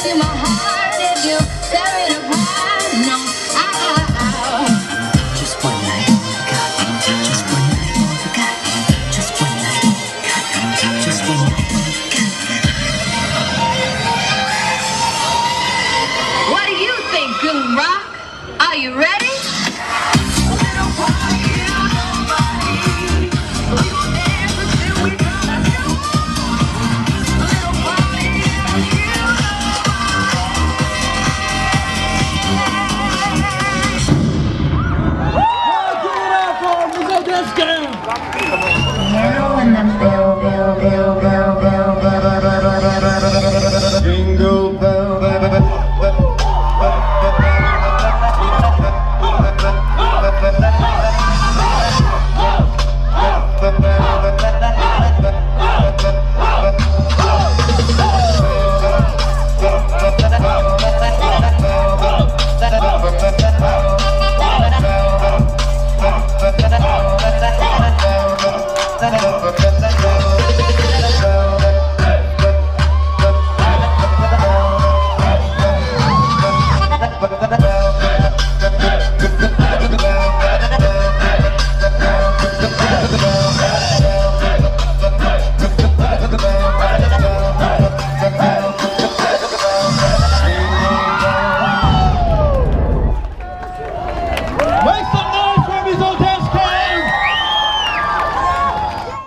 to my heart if you tear it apart. No, Just one night, God. Just one night, God. Just one night, God. Just one night, God. what do you think, Goon Rock? Are you ready? Now when the bell, bell, bell, bell, bell, bell, bell, bell, bell, bell, bell, jingle bell.